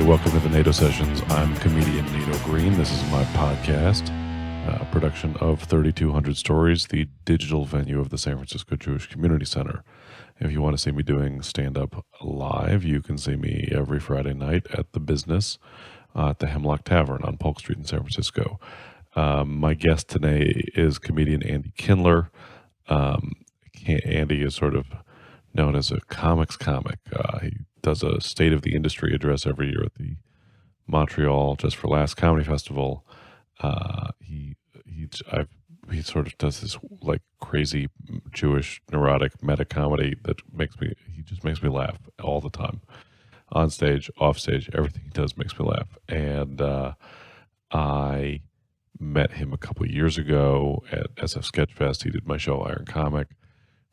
welcome to the Nato Sessions. I'm comedian Nato Green. This is my podcast, a production of 3,200 Stories, the digital venue of the San Francisco Jewish Community Center. If you want to see me doing stand-up live, you can see me every Friday night at The Business at the Hemlock Tavern on Polk Street in San Francisco. My guest today is comedian Andy Kindler. Andy is sort of known as a comics comic. He does a State of the Industry address every year at the Montreal Just for Laughs Comedy Festival. He sort of does this like crazy Jewish neurotic meta comedy that just makes me laugh all the time. On stage, off stage, everything he does makes me laugh. And I met him a couple of years ago at SF Sketchfest. He did my show Iron Comic.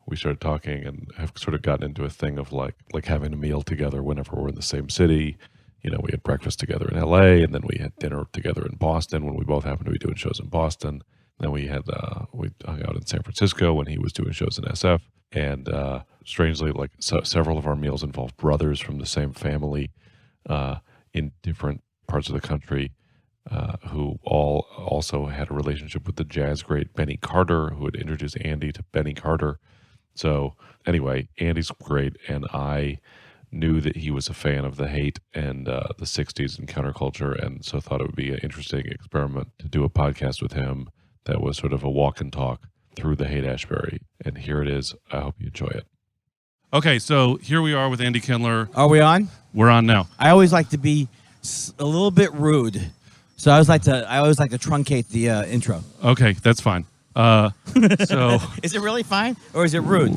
We started talking and have sort of gotten into a thing of like having a meal together whenever we're in the same city. You know, we had breakfast together in LA, and then we had dinner together in Boston when we both happened to be doing shows in Boston. Then we hung out in San Francisco when he was doing shows in SF. And strangely, several of our meals involved brothers from the same family in different parts of the country who all also had a relationship with the jazz great Benny Carter, who had introduced Andy to Benny Carter. So anyway, Andy's great, and I knew that he was a fan of the hate and the 60s and counterculture, and so thought it would be an interesting experiment to do a podcast with him that was sort of a walk and talk through the Haight-Ashbury. And here it is. I hope you enjoy it. Okay, so here we are with Andy Kindler. Are we on? We're on now. I always like to be a little bit rude, so I always like to truncate the intro. Okay, that's fine. So is it really fine, or is it rude?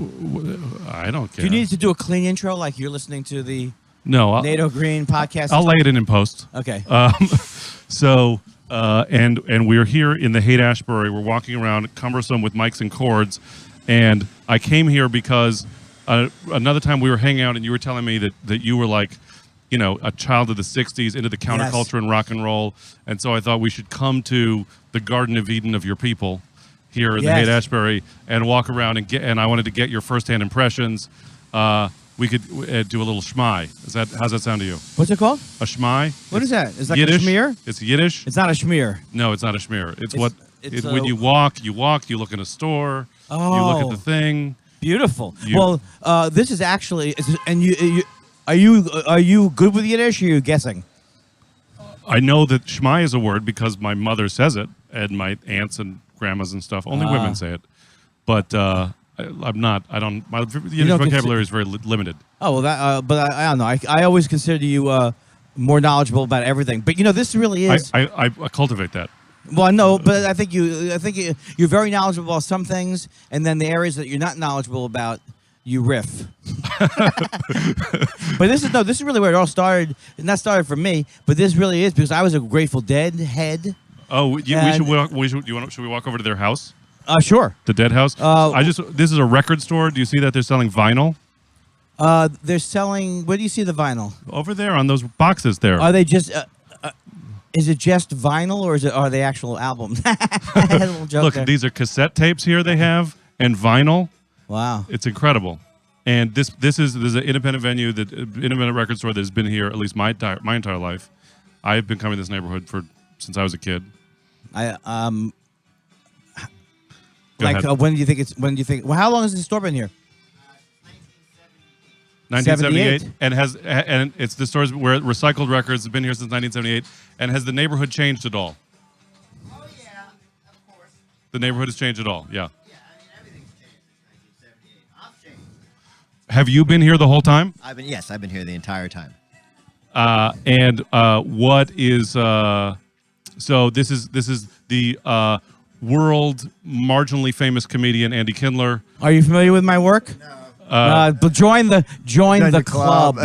I don't care. Do you need to do a clean intro, like you're listening to the Nato Green podcast? I'll lay it in post. Okay. And we're here in the Haight-Ashbury. We're walking around cumbersome with mics and cords, and I came here because another time we were hanging out, and you were telling me that you were like, you know, a child of the 60s, into the counterculture and rock and roll, and so I thought we should come to the Garden of Eden of your people here in the Haight-Ashbury and walk around and I wanted to get your firsthand impressions. We could do a little shmai. How's that sound to you? What's it called? A shmai. What is that? Is that Yiddish. A schmear? It's Yiddish. It's not a schmear. No, it's not a schmear. When you walk, you look in a store, you look at the thing. Beautiful. This is actually, and are you good with Yiddish, or are you guessing? I know that shmai is a word because my mother says it, and my aunts and grandmas and stuff. Only women say it. But I'm not. I don't. My Yiddish vocabulary is very limited. Oh, well, but I don't know. I always consider you more knowledgeable about everything. But this really is. I cultivate that. Well, no, but I think you're very knowledgeable about some things, and then the areas that you're not knowledgeable about, you riff. But this is really where it all started. It not started for me, but this really is because I was a Grateful Dead head. Oh, should we walk over to their house? Sure. The Dead House. This is a record store. Do you see that they're selling vinyl? They're selling. Where do you see the vinyl? Over there on those boxes there. Are they just? Is it just vinyl, or are they actual albums? I had a little joke Look, there. these are cassette tapes here they have, and vinyl. Wow. It's incredible. And this is an independent venue, independent record store that has been here at least my entire life. I've been coming to this neighborhood since I was a kid. When do you think? Well, how long has the store been here? 1978, and it's the stores where recycled records have been here since 1978. And has the neighborhood changed at all? Oh yeah, of course. The neighborhood has changed at all, yeah. Yeah, I mean everything's changed since 1978. I've changed. Have you been here the whole time? I've been here the entire time. What is so this is the world marginally famous comedian Andy Kindler. Are you familiar with my work? No. But join the club.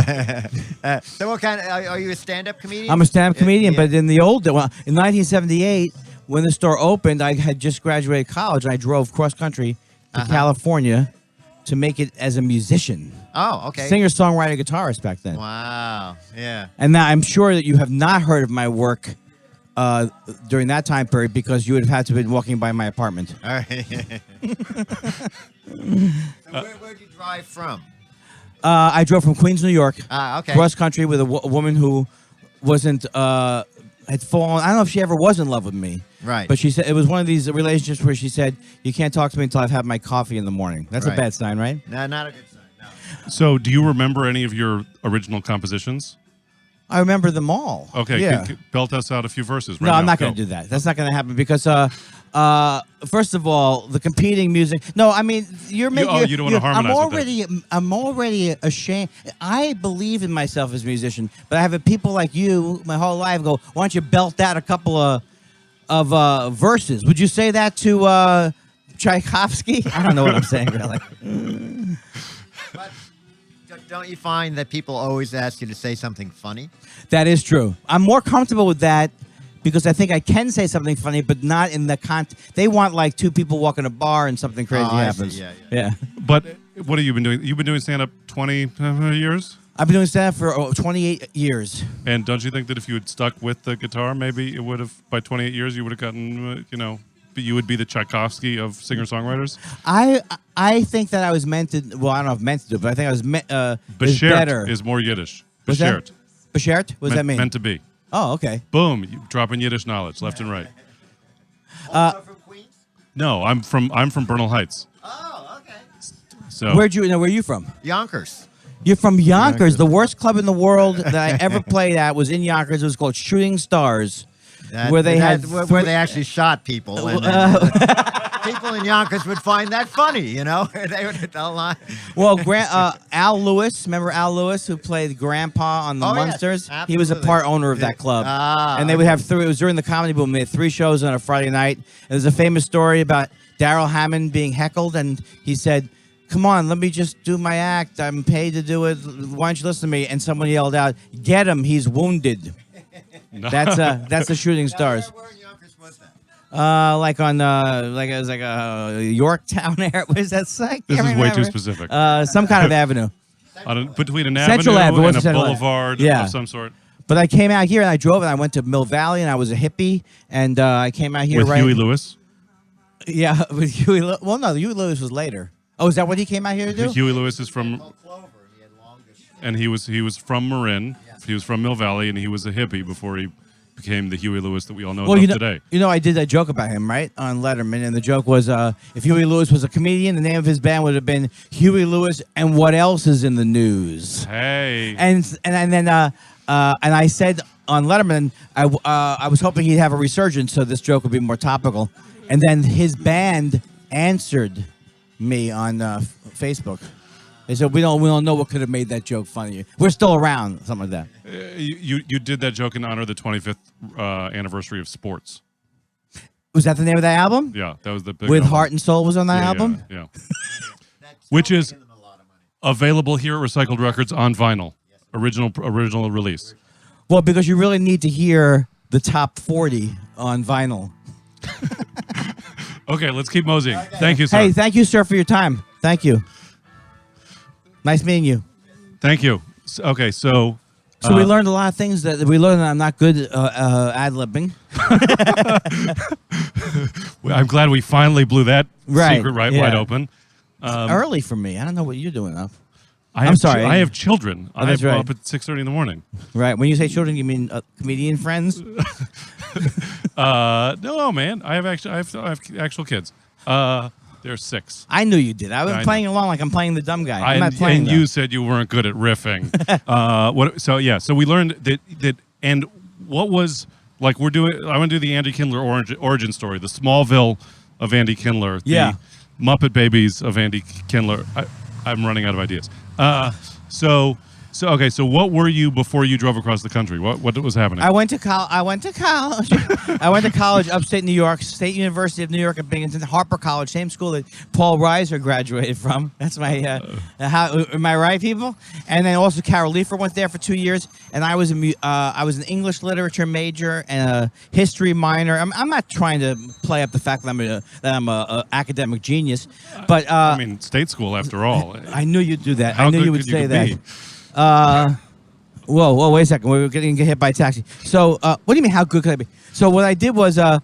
So what kind? Are you a stand-up comedian? I'm a stand-up comedian, but in 1978, when the store opened, I had just graduated college, and I drove cross country to California to make it as a musician. Oh, okay. Singer, songwriter, guitarist back then. Wow. Yeah. And now I'm sure that you have not heard of my work during that time period because you would have had to have been walking by my apartment. All right. So where'd you drive from? I drove from Queens, New York, Okay. cross country with a woman who wasn't had fallen. I don't know if she ever was in love with me. Right. But she said it was one of these relationships where she said, "You can't talk to me until I've had my coffee in the morning." That's a Right. bad sign, right? No, not a good sign. No. So, do you remember any of your original compositions? I remember them all. Okay, Yeah. belt us out a few verses. Right No, now. I'm not going to do that. That's not going to happen because, first of all, the competing music. No, I mean you're making. you don't wanna harmonize with I'm already ashamed. I believe in myself as a musician, but I have people like you my whole life go. Why don't you belt out a couple of verses? Would you say that to Tchaikovsky? I don't know what I'm saying really. But don't you find that people always ask you to say something funny? That is true. I'm more comfortable with that because I think I can say something funny, but not in the They want like two people walk in a bar and something crazy I see. happens. Yeah. But what have you been doing? You've been doing stand-up 20 years? I've been doing stand-up for 28 years. And don't you think that if you had stuck with the guitar, maybe it would have, by 28 years, you would have gotten, you would be the Tchaikovsky of singer-songwriters? I think that I was meant to. Well, I don't know if meant to do, but I think I was Beschert better. is more Yiddish. What's that? Beschert. Beschert? What does that mean? Meant to be. Oh, okay. Boom, you dropping Yiddish knowledge left and right. Also from Queens? No, I'm from Bernal Heights. Oh, okay. So Where are you from? Yonkers. You're from Yonkers. The worst club in the world that I ever played at was in Yonkers. It was called Shooting Stars. Where they had where they actually shot people, and then, people in Yonkers would find that funny, They would tell lie. Well, Al Lewis, remember Al Lewis who played Grandpa on the Oh, yes, Munsters? He was a absolutely. part owner of that club. Ah, And they would have three. It was during the comedy boom. They had 3 shows on a Friday night. And there's a famous story about Daryl Hammond being heckled, and he said, "Come on, let me just do my act. I'm paid to do it. Why don't you listen to me?" And someone yelled out, "Get him! He's wounded." That's the Shooting Stars. Where in Yonkers was that? Like on it was like a Yorktown area. What is that site? this is way too specific. Some kind of avenue. Between an Central avenue Ave, and a Central Ave. boulevard Yeah. of some sort. But I came out here and I drove and I went to Mill Valley and I was a hippie and I came out here With right. Huey Lewis. Yeah, with Huey. Well, no, Huey Lewis was later. Oh, is that what he came out here to do? Huey Lewis is from, Called Clover, and he had longest. and he was from Marin. He was from Mill Valley, and he was a hippie before he became the Huey Lewis that we all know Well, today. I did a joke about him, right, on Letterman, and the joke was, if Huey Lewis was a comedian, the name of his band would have been Huey Lewis and What Else Is in the News. Hey. And then I said on Letterman, I was hoping he'd have a resurgence, so this joke would be more topical. And then his band answered me on Facebook. They said we don't know what could have made that joke funny. We're still around, something like that. You did that joke in honor of the 25th anniversary of sports. Was that the name of that album? Yeah, that was the big With album. Heart and Soul was on that Yeah, album. Yeah. That's Which is making them a lot of money. available here at Recycled Records on vinyl. Original release. Well, because you really need to hear the top 40 on vinyl. Okay, let's keep moseying. Thank you, sir. Hey, thank you, sir, for your time. Thank you. Nice meeting you. Thank you. Okay, so So we learned a lot of things that we learned that I'm not good ad-libbing. I'm glad we finally blew that Right, secret yeah. wide open. Early for me. I don't know what you're doing up. I'm sorry. I have children. Oh, that's I'm right. up at 6:30 in the morning. Right. When you say children, you mean comedian friends? No, man. I have actual kids. They're 6. I knew you did. I was I know. playing along like I'm playing the dumb guy. I'm not playing. And you said you weren't good at riffing. So we learned that. And what was like? I want to do the Andy Kindler origin story, the Smallville of Andy Kindler, Yeah. the Muppet Babies of Andy Kindler. I'm running out of ideas. So what were you before you drove across the country? What was happening? I went to college. I went to college, upstate New York, State University of New York at Binghamton, Harper College, same school that Paul Reiser graduated from. That's my. Am I right, people? And then also Carol Leifer went there for 2 years, and I was an English literature major and a history minor. I'm not trying to play up the fact that I'm a academic genius, but I mean, state school after all. I knew you'd do that. How I knew good you would could say could that. be? Whoa, wait a second. We're getting hit by a taxi. So, what do you mean, how good could I be? So, what I did was, but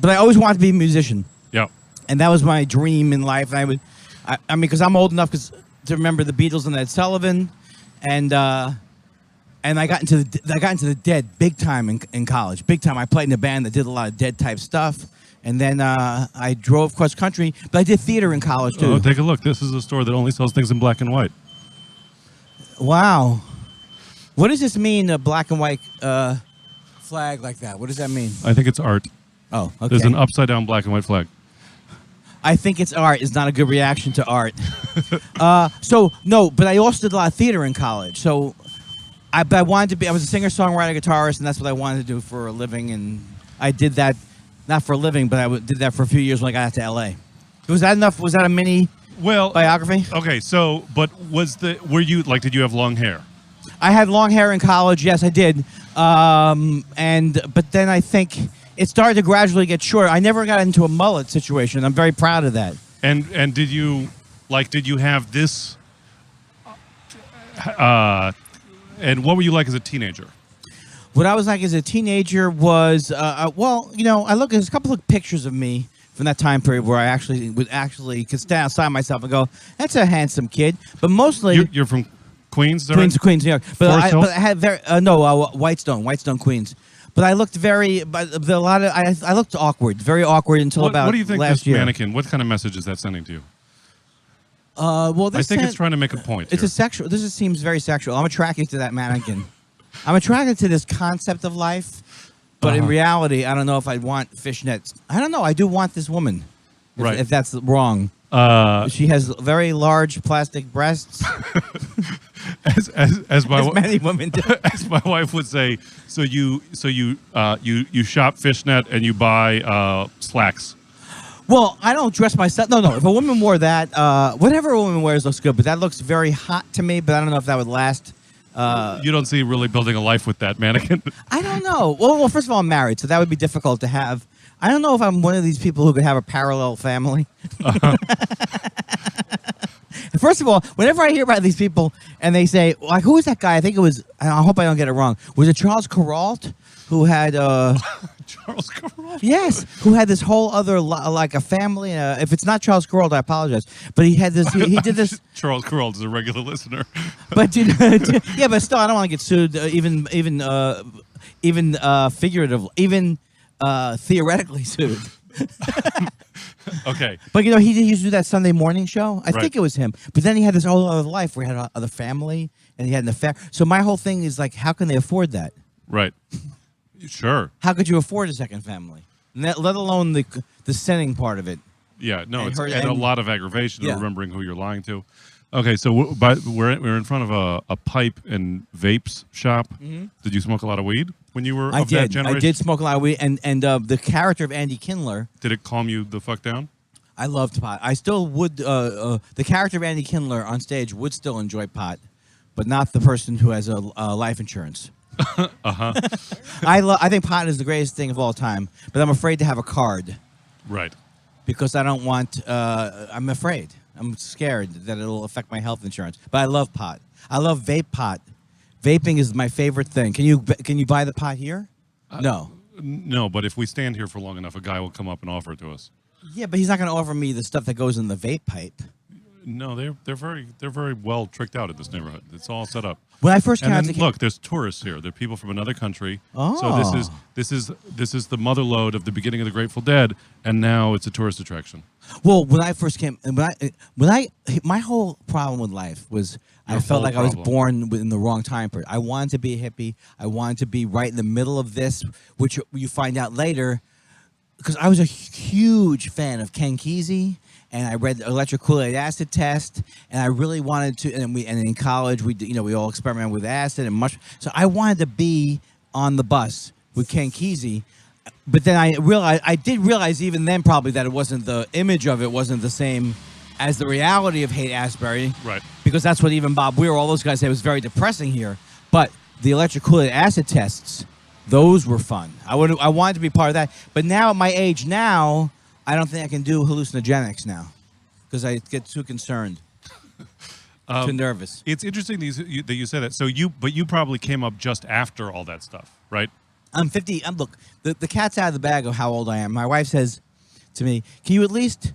I always wanted to be a musician. Yeah. And that was my dream in life. And I mean, because I'm old enough to remember the Beatles and Ed Sullivan. And and I got into the Dead big time in college. Big time. I played in a band that did a lot of Dead type stuff. And then I drove cross country, but I did theater in college too. Oh, take a look. This is a store that only sells things in black and white. Wow. What does this mean, a black and white flag like that? What does that mean? I think it's art. Oh, okay. There's an upside down black and white flag. I think it's art. It's not a good reaction to art. But I also did a lot of theater in college. So I wanted to be, I was a singer, songwriter, guitarist, and that's what I wanted to do for a living. And I did that, not for a living, but I did that for a few years when I got out to LA. Was that enough? Was that a mini biography? Okay, so, but did you have long hair? I had long hair in college. Yes, I did. But then I think it started to gradually get short. I never got into a mullet situation. I'm very proud of that. And did you have this? And what were you like as a teenager? What I was like as a teenager was, there's a couple of pictures of me from that time period where I could stand outside myself and go, "That's a handsome kid." But mostly, you're from Queens, is that Queens, New York. But Hills? I had Whitestone, Queens. But I looked I looked awkward, very awkward until about last year. What do you think this mannequin? What kind of message is that sending to you? I think it's trying to make a point. It's a sexual. This seems very sexual. I'm attracted to that mannequin. I'm attracted to this concept of life, but in reality, I don't know if I'd want fishnets. I don't know. I do want this woman. If that's wrong. She has very large plastic breasts. as many women do. As my wife would say, so you shop fishnet and you buy slacks. Well, I don't dress myself. No. If a woman wore that, whatever a woman wears looks good, but that looks very hot to me. But I don't know if that would last. You don't see really building a life with that mannequin. I don't know. Well, first of all, I'm married, so that would be difficult to have. I don't know if I'm one of these people who could have a parallel family. First of all, whenever I hear about these people and they say, like, who is that guy? I think it was, I hope I don't get it wrong. Was it Charles Kuralt who had... Charles Kuralt? Yes, who had this whole other, like a family. If it's not Charles Kuralt, I apologize. But he had this, he did this... Charles Kuralt is a regular listener. But, yeah, but still, I don't want to get sued, even figuratively, even theoretically sued. Okay. But, he used to do that Sunday morning show. I think it was him. But then he had this whole other life where he had other family and he had an affair. So my whole thing is, like, how can they afford that? Right. Sure. How could you afford a second family? Let alone the sinning part of it. Yeah, no, it's a lot of aggravation of remembering who you're lying to. Okay, so we're in front of a pipe and vapes shop. Mm-hmm. Did you smoke a lot of weed when you were of that generation? I did smoke a lot of weed, and the character of Andy Kindler. Did it calm you the fuck down? I loved pot. I still would. The character of Andy Kindler on stage would still enjoy pot, but not the person who has a life insurance. I think pot is the greatest thing of all time, but I'm afraid to have a card. Right. Because I don't want. I'm afraid. I'm scared that it'll affect my health insurance. But I love pot. I love vape pot. Vaping is my favorite thing. Can you buy the pot here? No. No, but if we stand here for long enough, a guy will come up and offer it to us. Yeah, but he's not going to offer me the stuff that goes in the vape pipe. No, they're very well tricked out in this neighborhood. It's all set up. When I first came out, look, there's tourists here. They're people from another country. Oh. So this is the mother lode of the beginning of the Grateful Dead, and now it's a tourist attraction. Well, when I first came, my whole problem with life was I felt like I was born in the wrong time period. I wanted to be a hippie. I wanted to be right in the middle of this, which you find out later, because I was a huge fan of Ken Kesey. And I read the Electric Kool-Aid Acid Test, and I really wanted to. And in college we all experimented with acid and much. So I wanted to be on the bus with Ken Kesey, but then I did realize even then probably that it wasn't, the image of it wasn't the same as the reality of Haight-Ashbury. Right. Because that's what even Bob Weir, all those guys say, it was very depressing here. But the Electric Kool-Aid Acid Tests, those were fun. I wanted to be part of that. But now at my age now, I don't think I can do hallucinogenics now because I get too concerned, too nervous. It's interesting that you said that. So you probably came up just after all that stuff, right? I'm 50. Look, the cat's out of the bag of how old I am. My wife says to me, "Can you at least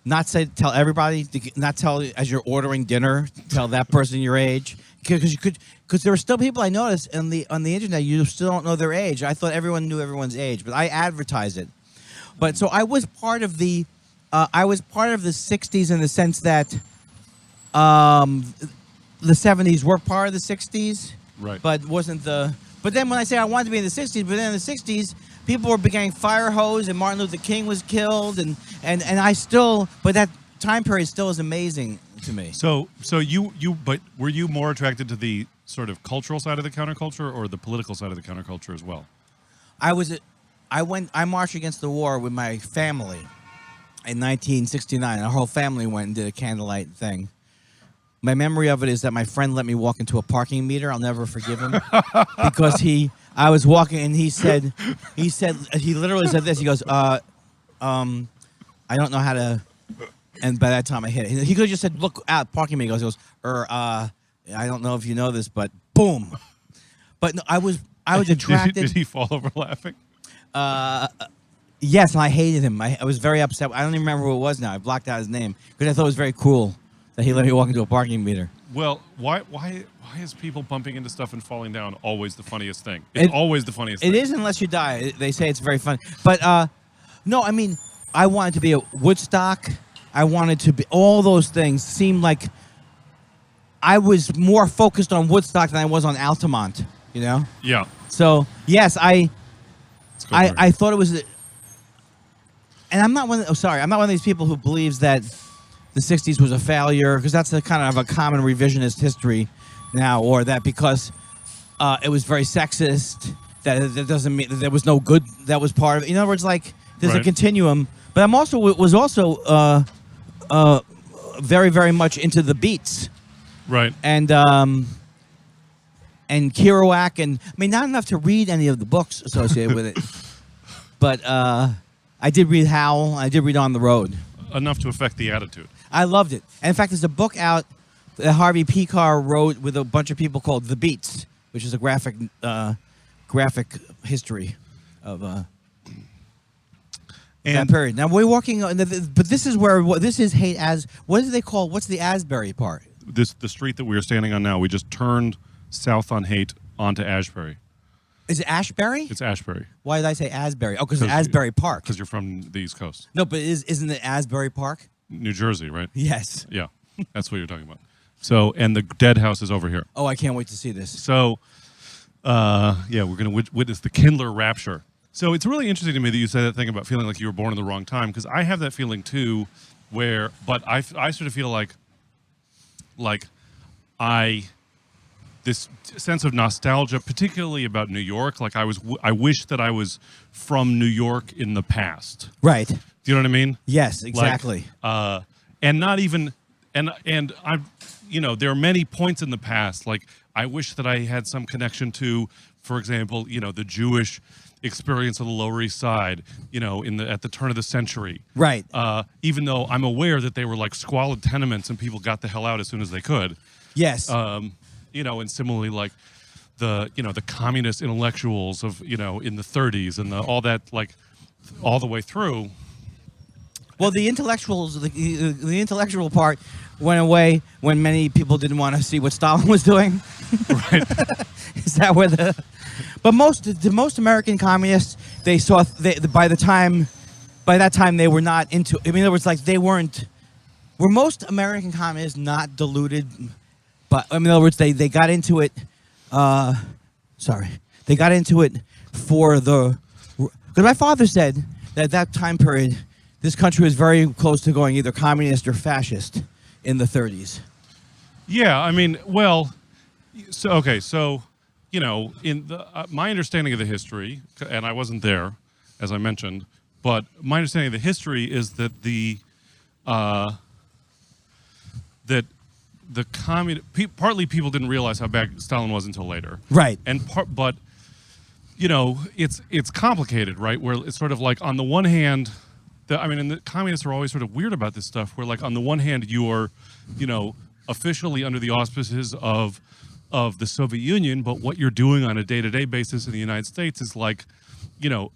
not tell everybody, not tell as you're ordering dinner, tell that person your age? because there were still people I noticed on the internet. You still don't know their age. I thought everyone knew everyone's age, but I advertised it. But so I was part of the '60s in the sense that the '70s were part of the '60s, Right. But wasn't the. But then when I say I wanted to be in the '60s, but then in the '60s, people were beginning fire hose, and Martin Luther King was killed, and I still, but that time period still is amazing to me. So but were you more attracted to the sort of cultural side of the counterculture or the political side of the counterculture as well? I marched against the war with my family in 1969. Our whole family went and did a candlelight thing. My memory of it is that my friend let me walk into a parking meter. I'll never forgive him because I was walking and he literally said this. He goes, I don't know how to. And by that time I hit it. He could have just said, look out, parking meter. He goes, I don't know if you know this, but boom. But no, I was attracted. Did he fall over laughing? Yes, and I hated him. I was very upset. I don't even remember who it was now. I blocked out his name because I thought it was very cool that he let me walk into a parking meter. Well, why is people bumping into stuff and falling down always the funniest thing? It's always the funniest thing. It is unless you die. They say it's very funny. But no, I mean, I wanted to be at Woodstock. I wanted to be, all those things seemed like I was more focused on Woodstock than I was on Altamont, you know? Yeah. So, yes, I thought it was, and I'm not one of these people who believes that the 60s was a failure, because that's a kind of a common revisionist history now, or that because it was very sexist, that doesn't mean that there was no good that was part of it. In other words, like, there's a continuum. But I'm also was also very, very much into the Beats. Right. And Kerouac, and I mean, not enough to read any of the books associated with it. But I did read Howl. I did read On the Road. Enough to affect the attitude. I loved it. And in fact, there's a book out that Harvey Pekar wrote with a bunch of people called The Beats, which is a graphic history of that period. Now we're walking, but this is where this is hate as. What do they call? What's the Asbury part? The street that we are standing on now. We just turned south on Haight onto Ashbury. Is it Ashbury? It's Ashbury. Why did I say Asbury? Oh, because it's Asbury Park. Because you're from the East Coast. No, but isn't it Asbury Park? New Jersey, right? Yes. Yeah, that's what you're talking about. So, and the dead house is over here. Oh, I can't wait to see this. So, yeah, we're going to witness the Kindler rapture. So it's really interesting to me that you said that thing about feeling like you were born in the wrong time, because I have that feeling too, but I sort of feel like this sense of nostalgia, particularly about New York. Like I wish that I was from New York in the past. Right. Do you know what I mean? Yes, exactly. Like, and not even, and I, there are many points in the past. Like I wish that I had some connection to, for example, the Jewish experience of the Lower East Side, at the turn of the century. Right. Even though I'm aware that they were like squalid tenements and people got the hell out as soon as they could. Yes. And similarly, like the communist intellectuals of, in the 30s and all that, like all the way through. Well, the intellectuals, the intellectual part went away when many people didn't want to see what Stalin was doing. Right. Is that where But most American communists, they saw by that time they were not into. I mean, it was like they weren't. Were most American communists not deluded? But in other words, they got into it. They got into it for the. Because my father said that at that time period, this country was very close to going either communist or fascist in the 30s. Yeah, I mean, well, so in my understanding of the history, and I wasn't there, as I mentioned, but my understanding of the history is that partly people didn't realize how bad Stalin was until later, right? But it's complicated, right? Where it's sort of like on the one hand, and the communists are always sort of weird about this stuff. Where like on the one hand you're, officially under the auspices of the Soviet Union, but what you're doing on a day-to-day basis in the United States is like,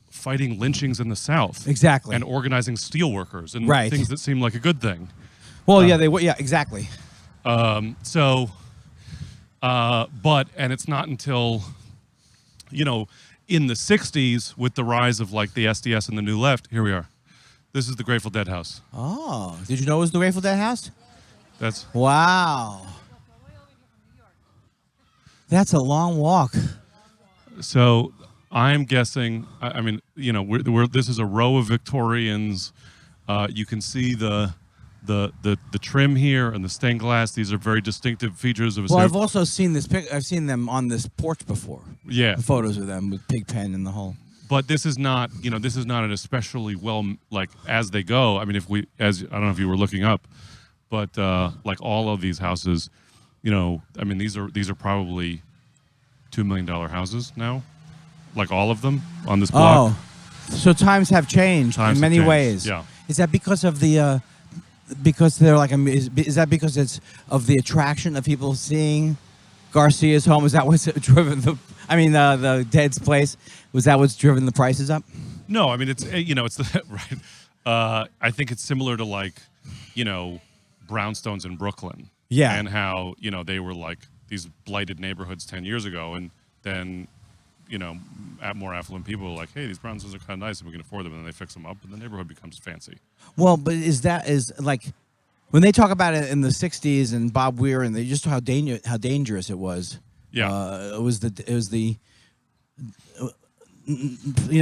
fighting lynchings in the South, exactly, and organizing steelworkers and things that seem like a good thing. Well, yeah, they were, yeah, exactly. So And it's not until, in the 60s with the rise of like the SDS and the New Left, here we are. This is the Grateful Dead house. Oh, did you know it was the Grateful Dead house? That's wow. That's a long walk. So I'm guessing. I mean, this is a row of Victorians. You can see the trim here and the stained glass. These are very distinctive features of a. Well, I've also seen this. I've seen them on this porch before. Yeah, the photos of them with Pigpen and the whole. But this is not. This is not an especially well like as they go. I mean, I don't know if you were looking up, but like all of these houses, I mean, these are probably $2 million houses now, like all of them on this block. Oh, so times have changed in many ways. Yeah. Is that because of the? Because they're like, is that because it's of the attraction of people seeing Garcia's home? Is that what's driven the Dead's place? Was that what's driven the prices up? No, I mean it's it's the right. I think it's similar to like brownstones in Brooklyn. Yeah, and how they were like these blighted neighborhoods 10 years ago, and then more affluent people were like, hey, these brownstones are kind of nice and we can afford them, and then they fix them up and the neighborhood becomes fancy. Well, but is like when they talk about it in the 60s and Bob Weir and they just how dangerous it was. Yeah. It was the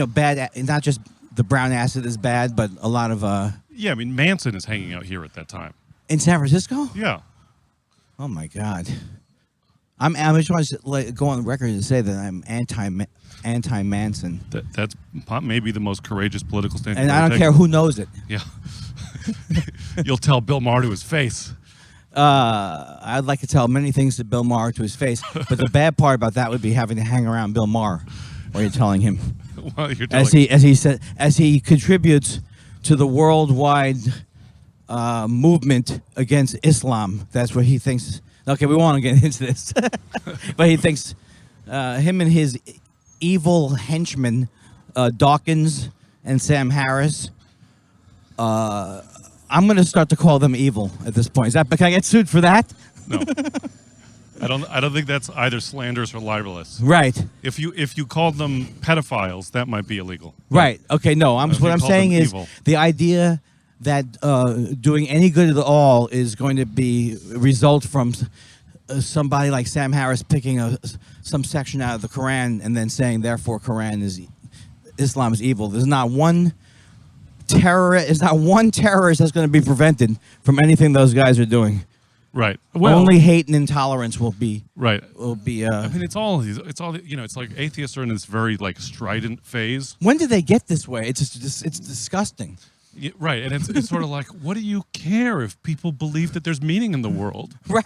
bad, not just the brown acid is bad, but a lot of yeah, I mean Manson is hanging out here at that time. In San Francisco? Yeah. Oh my God. I just want to go on the record and say that I'm anti-Manson. That's maybe the most courageous political stand. And I don't care who knows it. Yeah. You'll tell Bill Maher to his face. I'd like to tell many things to Bill Maher to his face, but the bad part about that would be having to hang around Bill Maher, or you're telling him, well, you're telling as he contributes to the worldwide movement against Islam. That's what he thinks. Okay, we won't get into this, but he thinks him and his evil henchmen, Dawkins and Sam Harris. I'm going to start to call them evil at this point. Can I get sued for that? No, I don't think that's either slanderous or libelous. Right. If you called them pedophiles, that might be illegal. Right. Okay. No. What I'm saying is evil. The idea that doing any good at all is going to be result from somebody like Sam Harris picking some section out of the Quran and then saying, therefore, Islam is evil. There's not one terrorist that's going to be prevented from anything those guys are doing. Right. Well, only hate and intolerance will be right. Will be. I mean, it's all it's like atheists are in this very like strident phase. When did they get this way? It's disgusting. Yeah, right, and it's sort of like, what do you care if people believe that there's meaning in the world? Right.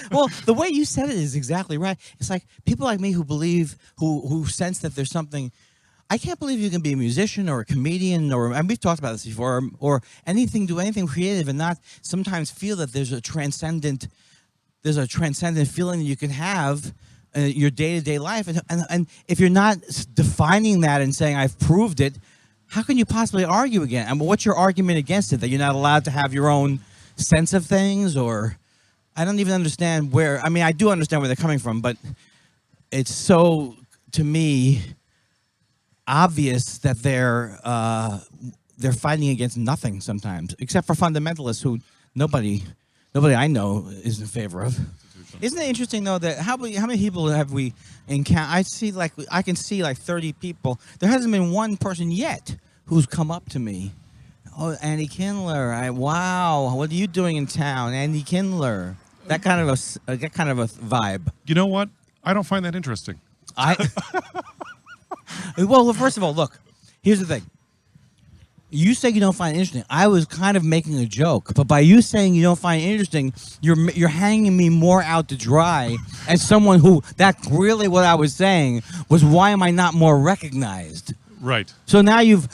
Well, the way you said it is exactly right. It's like people like me who believe, who sense that there's something. I can't believe you can be a musician or a comedian and we've talked about this before, or do anything creative and not sometimes feel that there's a transcendent feeling that you can have in your day-to-day life. And if you're not defining that and saying, I've proved it, how can you possibly argue again? I mean, what's your argument against it? That you're not allowed to have your own sense of things? Or I don't even understand where. I mean, I do understand where they're coming from, but it's so, to me, obvious that they're fighting against nothing sometimes, except for fundamentalists who nobody I know is in favor of. Isn't it interesting though that how many people have we encountered? I can see like 30 people. There hasn't been one person yet who's come up to me. Oh, Andy Kindler! Wow, what are you doing in town, Andy Kindler? That kind of a vibe. You know what? I don't find that interesting. Well, first of all, look. Here's the thing. You say you don't find it interesting. I was kind of making a joke, but by you saying you don't find it interesting, you're hanging me more out to dry as someone who that's really what I was saying was why am I not more recognized? Right. So now you've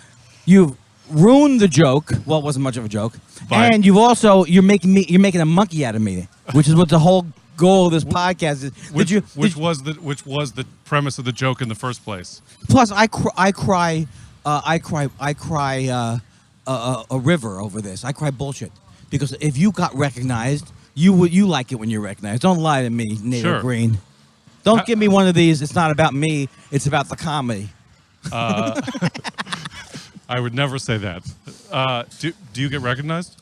ruined the joke. Well, it wasn't much of a joke, and you're making a monkey out of me, which is what the whole goal of this podcast is. Which was the premise of the joke in the first place. Plus, I cry a river over this. I cry bullshit because if you got recognized, You like it when you're recognized. Don't lie to me, Nato Sure. Green. Don't give me one of these. It's not about me. It's about the comedy. I would never say that. Do you get recognized?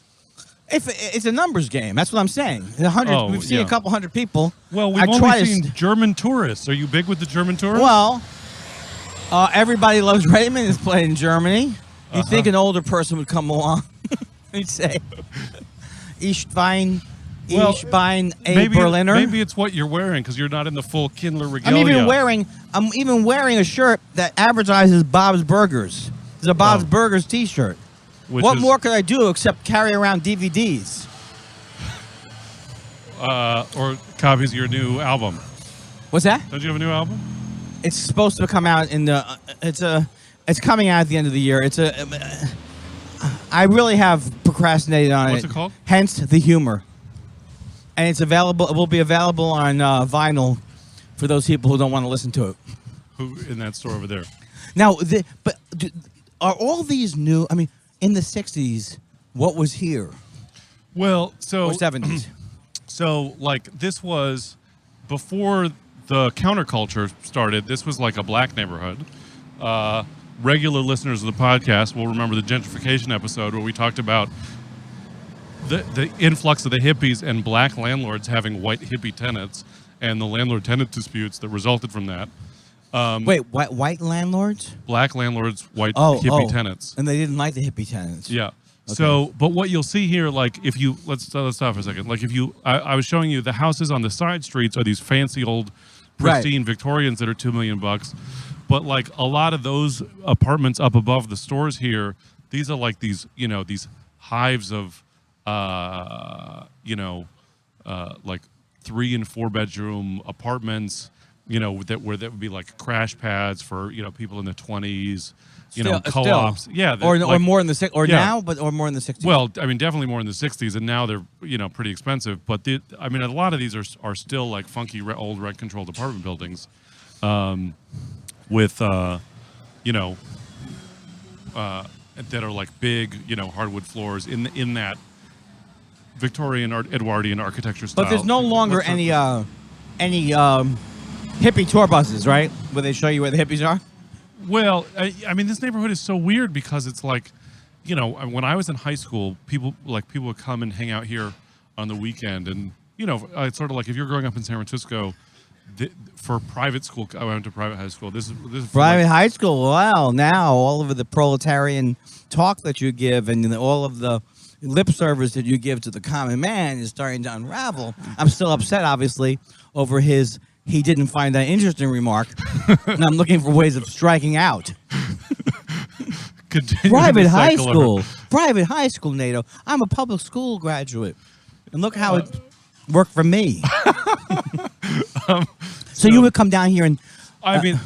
If it's a numbers game, that's what I'm saying. We've seen a couple hundred people. Well, we've only seen German tourists. Are you big with the German tourists? Well, Everybody Loves Raymond is played in Germany. You'd think an older person would come along. He'd say, Ich bin a Berliner. Maybe it's what you're wearing because you're not in the full Kindler regalia. I'm even wearing a shirt that advertises Bob's Burgers. It's a Bob's Burgers T-shirt. What more could I do except carry around DVDs? Or copies of your new album. What's that? Don't you have a new album? It's supposed to come out in the. It's coming out at the end of the year. I really have procrastinated on it. What's it called? Hence the humor. And it's available. It will be available on vinyl for those people who don't want to listen to it. Who in that store over there? Now, are all these new? I mean, in the '60s, what was here? Well, Or '70s. So, like, this was before the counterculture started. This was like a black neighborhood. Regular listeners of the podcast will remember the gentrification episode where we talked about the influx of the hippies and black landlords having white hippie tenants and the landlord-tenant disputes that resulted from that. Wait, white landlords? Black landlords, white hippie tenants. And they didn't like the hippie tenants. Yeah. Okay. So, but what you'll see here, like if you, let's stop for a second. Like if you, I was showing you the houses on the side streets are these fancy old pristine Victorians that are $2 million. But like a lot of those apartments up above the stores here, these are like these, these hives of, like 3 and 4 bedroom apartments, that would be like crash pads for, people in the 20s, co-ops. Still. Yeah. Or more in the yeah. or more in the 60s. Well, I mean, definitely more in the 60s, and now they're, pretty expensive. But a lot of these are still like funky old rent-controlled apartment buildings, with, that are like big, hardwood floors in that Victorian Edwardian architecture style. But there's no longer any hippie tour buses, right? Where they show you where the hippies are? Well, I mean, this neighborhood is so weird because it's like, when I was in high school, people would come and hang out here on the weekend. And, it's sort of like if you're growing up in San Francisco, for private school, I went to private high school. This is private high school. Wow. Now all of the proletarian talk that you give and all of the lip service that you give to the common man is starting to unravel. I'm still upset, obviously, over he didn't find that interesting remark, and I'm looking for ways of striking out. Private high school, Nato. I'm a public school graduate, and look how it worked for me. So you would come down here and... I mean,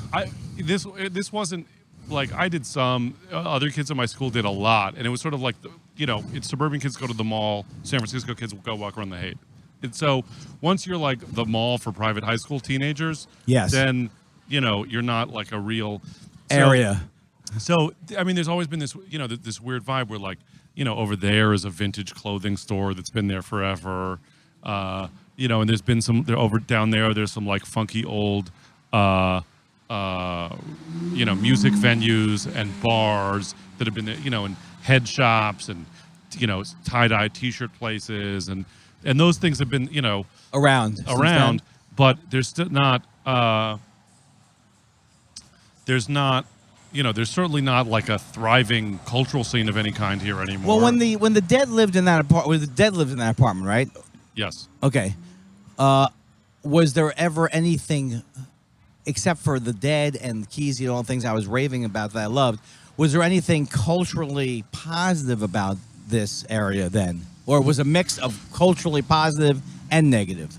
this wasn't like I did some. Other kids in my school did a lot, and it was sort of like, it's suburban kids go to the mall, San Francisco kids will go walk around the Haight. And so once you're like the mall for private high school teenagers, yes, then, you're not like a real area. So, I mean, there's always been this, this weird vibe where like, over there is a vintage clothing store that's been there forever. And there's been over down there's some like funky old, music venues and bars that have been there, and head shops and, tie-dye t-shirt places and those things have been, around, but there's still not, there's certainly not like a thriving cultural scene of any kind here anymore. Well, when the dead lived in that apartment, right? Yes. Okay. Was there ever anything, except for the dead and the keys, all the things I was raving about that I loved, was there anything culturally positive about this area then? Or was a mix of culturally positive and negative?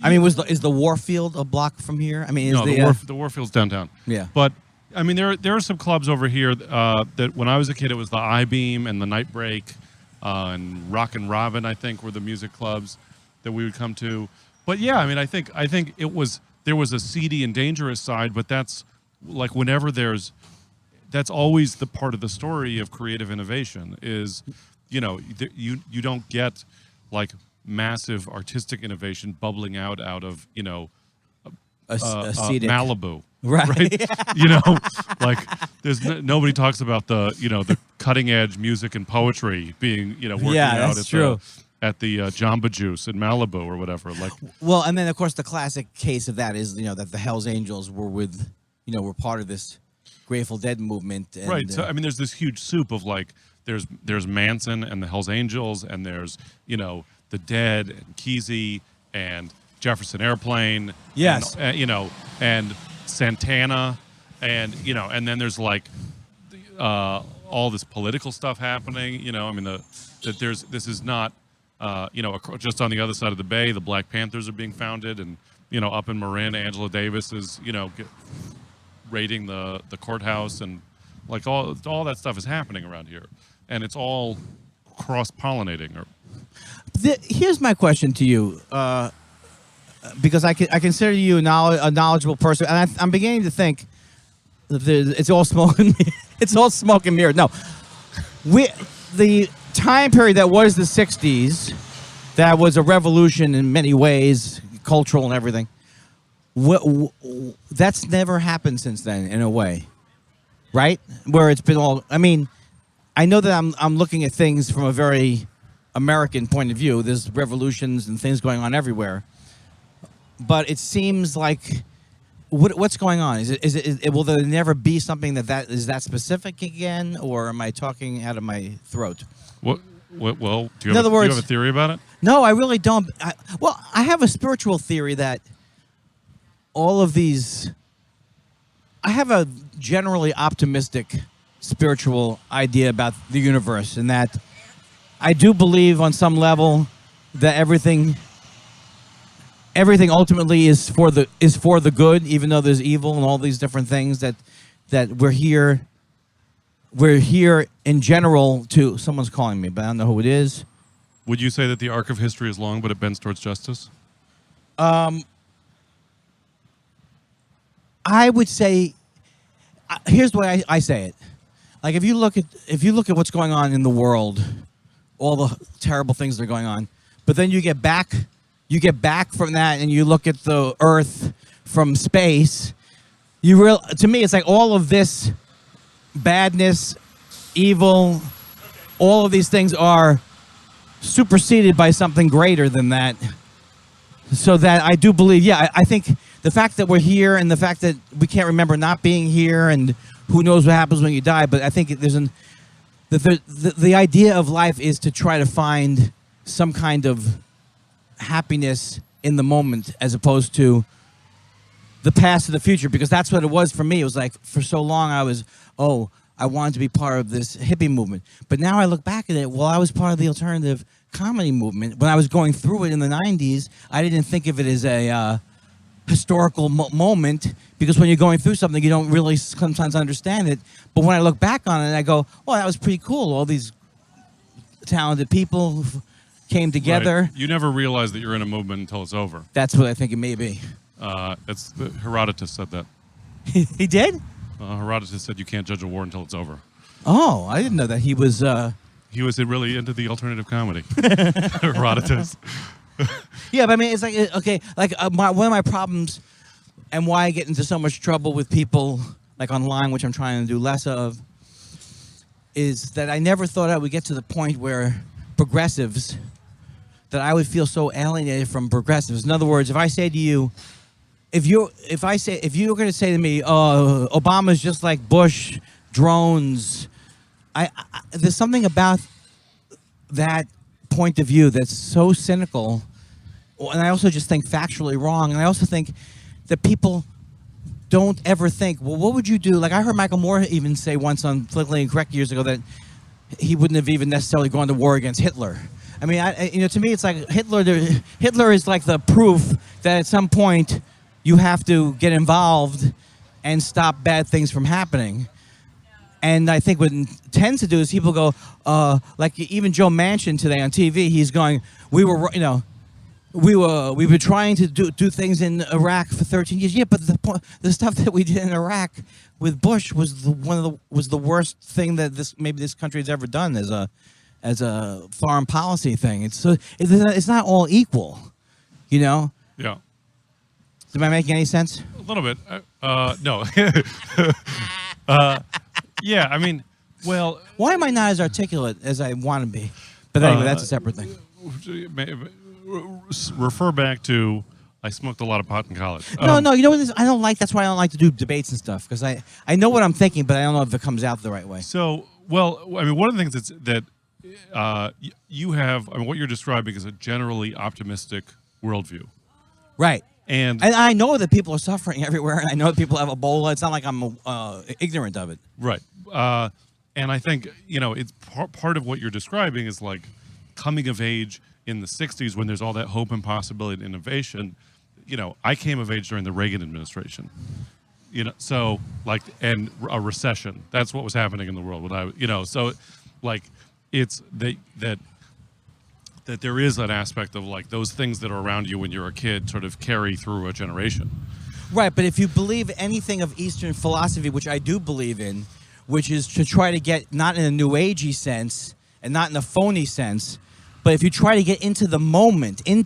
I mean, is the Warfield a block from here? I mean, the Warfield's downtown. Yeah. But I mean, there are some clubs over here that when I was a kid, it was the I-Beam and the Night Break and Rock and Robin, I think, were the music clubs that we would come to. But yeah, I mean, I think there was a seedy and dangerous side, but that's like that's always the part of the story of creative innovation is, you don't get like massive artistic innovation bubbling out of Ascetic. Malibu. Right. Like there's nobody talks about the cutting edge music and poetry being working out that's true. At the Jamba Juice in Malibu or whatever. Like, Well, and then of course the classic case of that is that the Hells Angels were were part of this Grateful Dead movement. And, right. So I mean, there's this huge soup of like there's Manson and the Hells Angels, and there's the Dead and Kesey and Jefferson Airplane. Yes. And, and Santana, and and then there's like all this political stuff happening. I mean this is not just on the other side of the bay. The Black Panthers are being founded, and up in Marin, Angela Davis is raiding the courthouse, and like all that stuff is happening around here, and it's all cross-pollinating. Here's my question to you, because I consider you a knowledgeable person, and I'm beginning to think that it's all smoke and it's all smoke and mirrors. No, the time period that was the '60s, that was a revolution in many ways, cultural and everything. That's never happened since then, in a way, right? Where it's been all. I mean, I know that I'm looking at things from a very American point of view. There's revolutions and things going on everywhere, but it seems like what's going on? Is it will there never be something that is that specific again, or am I talking out of my throat? Well, do you In other words, do you have a theory about it? No, I really don't. I have a spiritual theory that all of these. I have a generally optimistic spiritual idea about the universe, and that I do believe on some level that everything ultimately is for the good, even though there's evil and all these different things that we're here in general to. Someone's calling me, but I don't know who it is. Would you say that the arc of history is long, but it bends towards justice? I would say, here's the way I say it. Like if you look at what's going on in the world, all the terrible things that are going on, but then you get back from that and you look at the Earth from space. To me, it's like all of this badness, evil, all of these things are superseded by something greater than that. So that I do believe, I think the fact that we're here and the fact that we can't remember not being here and who knows what happens when you die, but I think there's the idea of life is to try to find some kind of happiness in the moment as opposed to the past or the future, because that's what it was for me. It was like for so long I wanted to be part of this hippie movement. But now I look back at it, I was part of the alternative comedy movement. When I was going through it in the 90s, I didn't think of it as a historical moment, because when you're going through something, you don't really sometimes understand it. But when I look back on it, I go, well, that was pretty cool. All these talented people came together. Right. You never realize that you're in a movement until it's over. That's what I think it may be. Herodotus said that. He did? Herodotus said you can't judge a war until it's over. Oh, I didn't know that he was... He was really into the alternative comedy. Herodotus. Yeah, but I mean, it's like, okay, like one of my problems and why I get into so much trouble with people like online, which I'm trying to do less of, is that I never thought I would get to the point where progressives, that I would feel so alienated from progressives. In other words, if I say to you, if you're going to say to me, Obama's just like Bush, drones, there's something about that point of view that's so cynical, and I also just think factually wrong, and I also think that people don't ever think, well, what would you do? Like I heard Michael Moore even say once on Politically Incorrect years ago that he wouldn't have even necessarily gone to war against Hitler. I mean, to me, it's like Hitler is like the proof that at some point you have to get involved and stop bad things from happening. And I think what it tends to do is people go, like even Joe Manchin today on TV, he's going, we've been trying to do things in Iraq for 13 years. Yeah, but the stuff that we did in Iraq with Bush was the worst thing that this country has ever done as a foreign policy thing. It's not all equal, you know. Yeah. Am I making any sense? A little bit. No. Yeah, I mean, well, Why am I not as articulate as I want to be? But anyway, that's a separate thing. refer back to I smoked a lot of pot in college. No, you know what? I don't like. That's why I don't like to do debates and stuff because I know what I'm thinking, but I don't know if it comes out the right way. So, well, I mean, one of the things that you have, I mean, what you're describing is a generally optimistic worldview. Right. And I know that people are suffering everywhere, and I know that people have Ebola. It's not like I'm ignorant of it. right. And I think, you know, it's part of what you're describing is like coming of age in the 60s when there's all that hope and possibility and innovation. You know, I came of age during the Reagan administration. You know, so like, and a recession. That's what was happening in the world when I, you know, so like it's that there is an aspect of like those things that are around you when you're a kid sort of carry through a generation. Right, but if you believe anything of Eastern philosophy, which I do believe in, which is to try to get, not in a New Agey sense and not in a phony sense, but if you try to get into the moment, in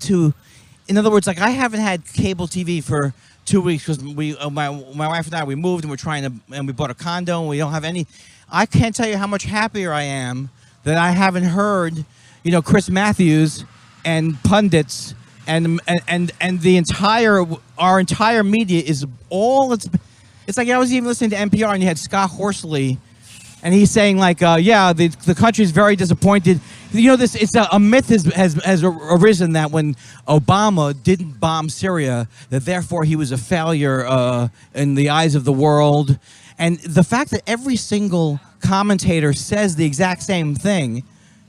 other words, like I haven't had cable TV for 2 weeks because my wife and I, we moved and we bought a condo and we don't have any. I can't tell you how much happier I am that I haven't heard, you know, Chris Matthews and pundits and our entire media is all it's like I was even listening to NPR and you had Scott Horsley and he's saying like the country is very disappointed. You know, this it's a myth has arisen that when Obama didn't bomb Syria that therefore he was a failure in the eyes of the world, and the fact that every single commentator says the exact same thing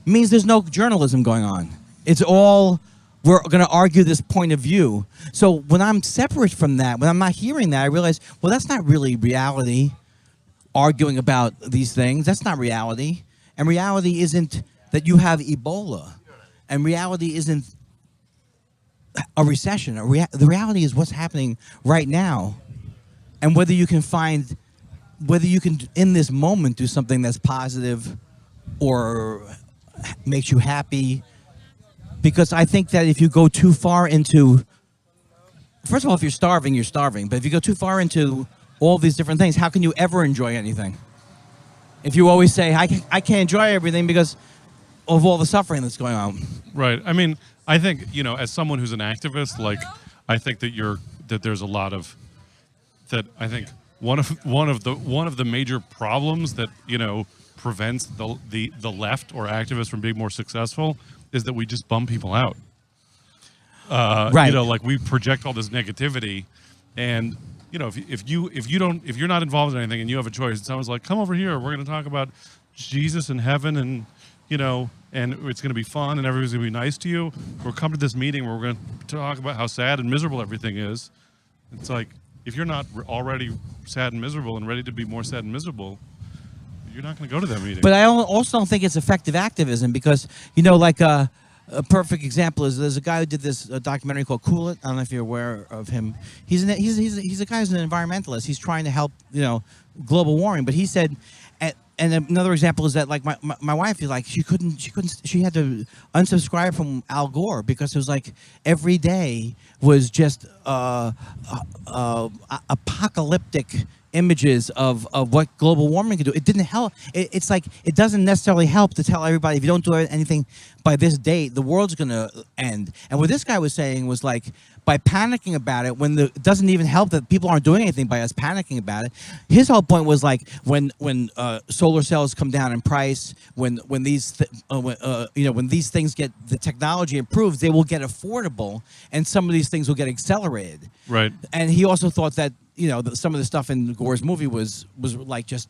means there's no journalism going on. It's all, we're going to argue this point of view. So when I'm separate from that, when I'm not hearing that, I realize, well, that's not really reality, arguing about these things. That's not reality. And reality isn't that you have Ebola. And reality isn't a recession. The reality is what's happening right now. And whether you can, in this moment, do something that's positive or makes you happy. Because I think that if you go too far into, first of all, if you're starving, you're starving. But if you go too far into all these different things, how can you ever enjoy anything? If you always say, I can't enjoy everything because of all the suffering that's going on. Right. I mean, I think, you know, as someone who's an activist, like, I think that there's a lot of, that I think one of the major problems that, you know, prevents the left or activists from being more successul is that we just bum people out. Right. You know, like we project all this negativity, and you know, if you're not involved in anything and you have a choice, and someone's like, come over here, we're going to talk about Jesus and heaven, and you know, and it's going to be fun, and everybody's going to be nice to you. Or come to this meeting where we're going to talk about how sad and miserable everything is. It's like, if you're not already sad and miserable and ready to be more sad and miserable, you're not going to go to that meeting. But I also don't think it's effective activism because, you know, like a perfect example is there's a guy who did this documentary called Cool It. I don't know if you're aware of him. He's a guy who's an environmentalist. He's trying to help, you know, global warming. But he said, and another example is that like my wife, like she had to unsubscribe from Al Gore because it was like every day was just apocalyptic images of what global warming can do. It didn't help. It's like it doesn't necessarily help to tell everybody if you don't do anything by this date, the world's going to end. And what this guy was saying was like, by panicking about it, it doesn't even help that people aren't doing anything by us panicking about it. His whole point was like when solar cells come down in price, when these things get, the technology improves, they will get affordable, and some of these things will get accelerated. Right. And he also thought that, you know, some of the stuff in Gore's movie was like just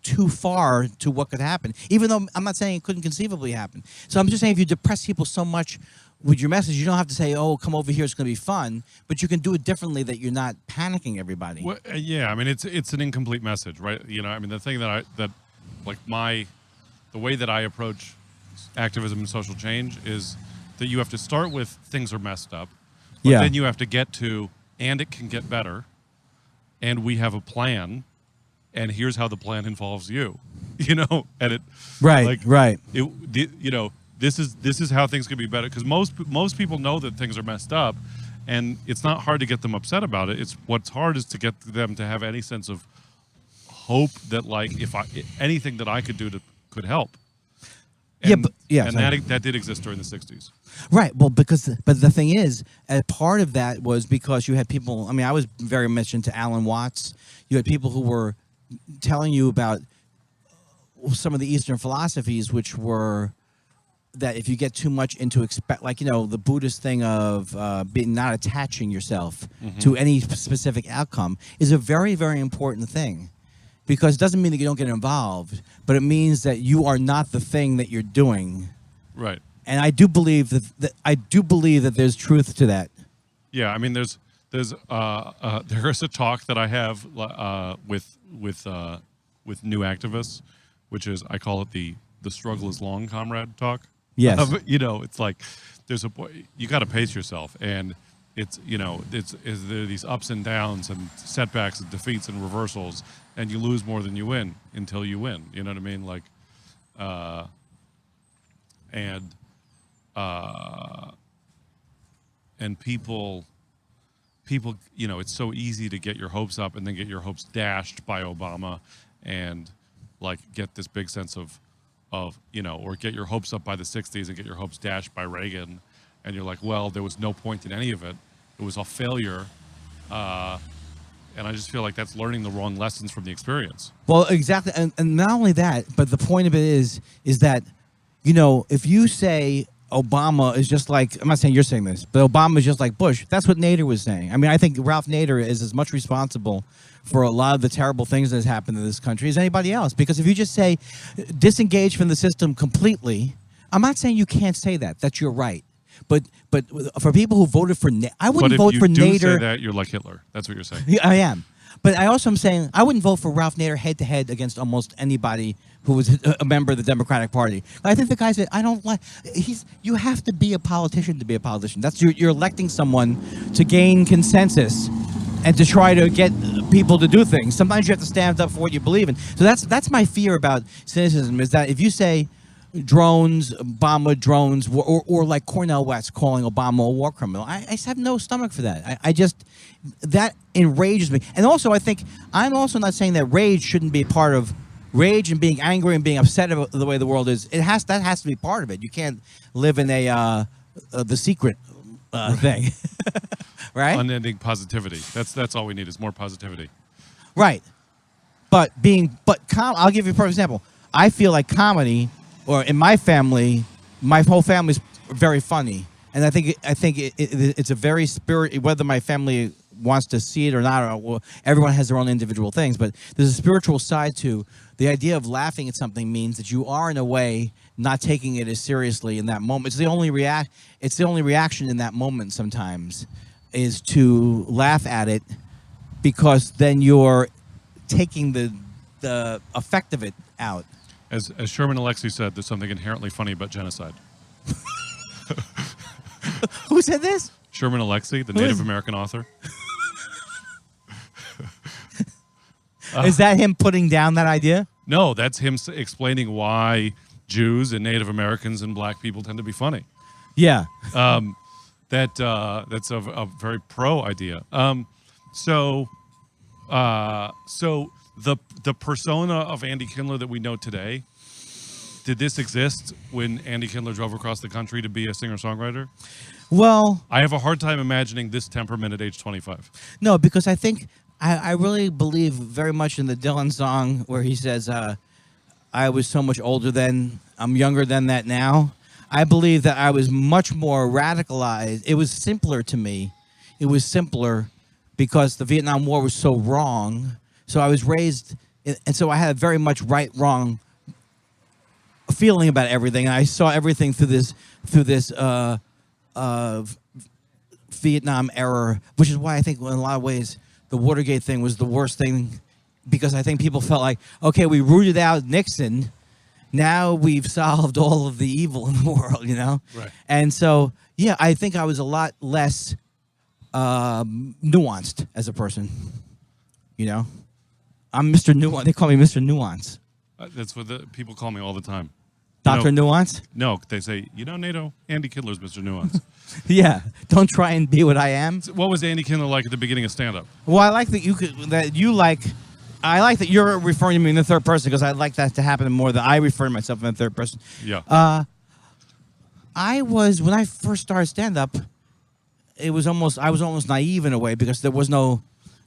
too far to what could happen, even though I'm not saying it couldn't conceivably happen. So I'm just saying if you depress people so much with your message, you don't have to say, oh, come over here, it's going to be fun, but you can do it differently that you're not panicking everybody. Well, yeah, I mean, it's an incomplete message, right? You know, I mean, the thing the way that I approach activism and social change is that you have to start with things are messed up, but then you have to get to, and it can get better, and we have a plan, and here's how the plan involves you. and it Right, right. This is how things could be better, because most people know that things are messed up, and it's not hard to get them upset about it. It's what's hard is to get them to have any sense of hope that, like, if anything that I could do could help. And, that did exist during the 60s. Right. Well, but the thing is, part of that was because you had people. I mean, I was very much into Alan Watts. You had people who were telling you about some of the Eastern philosophies, which were that if you get too much into the Buddhist thing of not attaching yourself to any specific outcome is a very, very important thing. Because it doesn't mean that you don't get involved, but it means that you are not the thing that you're doing. Right. And I do believe that there's truth to that. Yeah, I mean, there's a talk that I have with new activists, which is, I call it the struggle is long, comrade talk. Yes. It's like you got to pace yourself, and it's there are these ups and downs and setbacks and defeats and reversals, and you lose more than you win until you win. You know what I mean? Like, and people, it's so easy to get your hopes up and then get your hopes dashed by Obama, and like get this big sense of or get your hopes up by the 60s and get your hopes dashed by Reagan, and you're like, well, there was no point in any of it. It was a failure. And I just feel like that's learning the wrong lessons from the experience. Well, exactly. And not only that, but the point of it is that, if you say Obama is just like, I'm not saying you're saying this, but Obama is just like Bush, that's what Nader was saying. I mean, I think Ralph Nader is as much responsible for a lot of the terrible things that has happened in this country as anybody else. Because if you just say disengage from the system completely, I'm not saying you can't say that. That's your right. But for people who voted for I wouldn't vote for Nader. But if you do say that, you're like Hitler. That's what you're saying. Yeah, I am. But I also am saying I wouldn't vote for Ralph Nader head-to-head against almost anybody who was a member of the Democratic Party. I think the guy said, I don't like... You have to be a politician to be a politician. You're electing someone to gain consensus and to try to get people to do things. Sometimes you have to stand up for what you believe in. So that's my fear about cynicism, is that if you say... drones, or like Cornel West calling Obama a war criminal. I just have no stomach for that. That enrages me. And also, I'm also not saying that rage shouldn't be part of rage and being angry and being upset about the way the world is. That has to be part of it. You can't live in The Secret thing, right? Unending positivity. That's all we need is more positivity. Right. But I'll give you a perfect example. I feel like comedy. Or in my family, my whole family's very funny, and I think it's a very spirit. Whether my family wants to see it or not, everyone has their own individual things. But there's a spiritual side to the idea of laughing at something. Means that you are, in a way, not taking it as seriously in that moment. It's the only reaction in that moment. Sometimes is to laugh at it, because then you're taking the effect of it out. As Sherman Alexie said, there's something inherently funny about genocide. Who said this? Sherman Alexie, the Native American author. Is that him putting down that idea? No, that's him explaining why Jews and Native Americans and black people tend to be funny. Yeah. That's a very pro idea. So the persona of Andy Kindler that we know today, did this exist when Andy Kindler drove across the country to be a singer-songwriter? Well, I have a hard time imagining this temperament at age 25. No, because I think I really believe very much in the Dylan song where he says, I was so much older then, I'm younger than that now. I believe that I was much more radicalized. It was simpler to me. It was simpler because the Vietnam War was so wrong. So I was raised, and so I had a very much right-wrong feeling about everything. And I saw everything through this Vietnam era, which is why I think in a lot of ways the Watergate thing was the worst thing, because I think people felt like, okay, we rooted out Nixon, now we've solved all of the evil in the world, Right. And so, yeah, I think I was a lot less nuanced as a person, I'm Mr. Nuance. They call me Mr. Nuance. That's what the people call me all the time. Dr. Nuance? No, they say, Nato, Andy Kindler's Mr. Nuance. Yeah. Don't try and be what I am. So what was Andy Kindler like at the beginning of stand-up? Well, I like that I like that you're referring to me in the third person because I like that to happen more than I refer to myself in the third person. Yeah. When I first started stand-up, I was almost naive in a way because